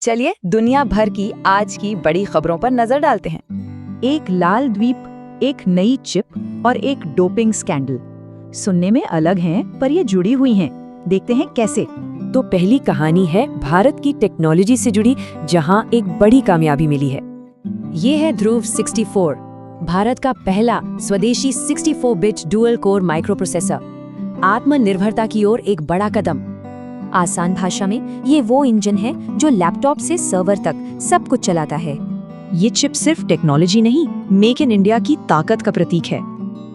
चलिए दुनिया भर की आज की बड़ी खबरों पर नजर डालते हैं। एक लाल द्वीप, एक नई चिप और एक डोपिंग स्कैंडल। सुनने में अलग हैं, पर ये जुड़ी हुई हैं। देखते हैं कैसे। तो पहली कहानी है भारत की टेक्नोलॉजी से जुड़ी, जहां एक बड़ी कामयाबी मिली है। ये है ध्रुव 64, भारत का पहला स्वदेशी 64 बिट डुअल कोर माइक्रोप्रोसेसर। आत्मनिर्भरता की ओर एक बड़ा कदम। आसान भाषा में ये वो इंजन है जो लैपटॉप से सर्वर तक सब कुछ चलाता है। ये चिप सिर्फ टेक्नोलॉजी नहीं, मेक इन इंडिया की ताकत का प्रतीक है।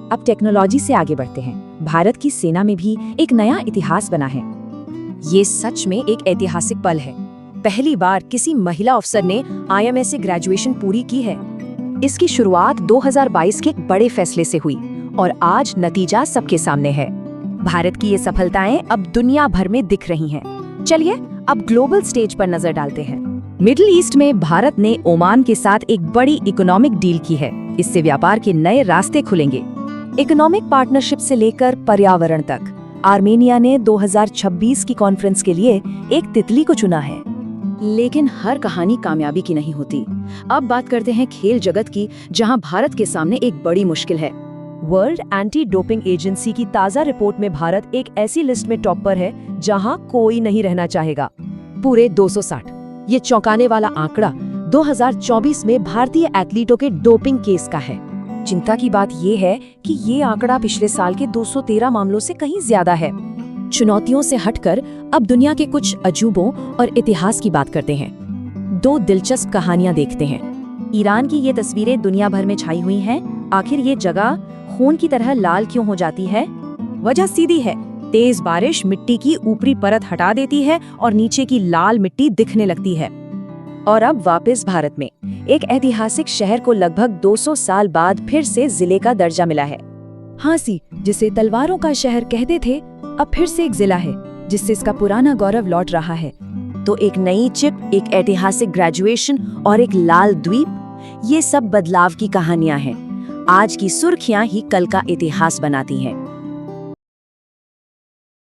अब टेक्नोलॉजी से आगे बढ़ते हैं। भारत की सेना में भी एक नया इतिहास बना है। ये सच में एक ऐतिहासिक पल है। पहली बार किसी महिला अफसर ने IMS से ग्रेजुएशन पूरी की है। इसकी शुरुआत 2022 के एक बड़े फैसले से हुई और आज नतीजा सबके सामने है। भारत की ये सफलताएं अब दुनिया भर में दिख रही हैं। चलिए अब ग्लोबल स्टेज पर नजर डालते हैं। मिडिल ईस्ट में भारत ने ओमान के साथ एक बड़ी इकोनॉमिक डील की है। इससे व्यापार के नए रास्ते खुलेंगे। इकोनॉमिक पार्टनरशिप से लेकर पर्यावरण तक, आर्मेनिया ने 2026 की कॉन्फ्रेंस के लिए एक तितली को चुना है। लेकिन हर कहानी कामयाबी की नहीं होती। अब बात करते हैं खेल जगत की, जहां भारत के सामने एक बड़ी मुश्किल है। वर्ल्ड एंटी डोपिंग एजेंसी की ताज़ा रिपोर्ट में भारत एक ऐसी लिस्ट में टॉप पर है जहां कोई नहीं रहना चाहेगा। पूरे 260। ये चौंकाने वाला आंकड़ा 2024 में भारतीय एथलीटों के डोपिंग केस का है। चिंता की बात ये है कि ये आंकड़ा पिछले साल के 213 मामलों से कहीं ज्यादा है। चुनौतियों से हटकर अब दुनिया के कुछ अजूबों और इतिहास की बात करते हैं। दो दिलचस्प कहानियां देखते हैं। ईरान की ये तस्वीरें दुनिया भर में छाई हुई हैं। आखिर ये जगह खून की तरह लाल क्यों हो जाती है? वजह सीधी है। तेज बारिश मिट्टी की ऊपरी परत हटा देती है और नीचे की लाल मिट्टी दिखने लगती है। और अब वापस भारत में एक ऐतिहासिक शहर को लगभग 200 साल बाद फिर से जिले का दर्जा मिला है। हांसी, जिसे तलवारों का शहर कहते थे, अब फिर से एक जिला है जिससे इसका पुराना गौरव लौट रहा है। तो एक नई चिप, एक ऐतिहासिक ग्रेजुएशन और एक लाल द्वीप, ये सब बदलाव की कहानियां हैं। आज की सुर्खियां ही कल का इतिहास बनाती हैं।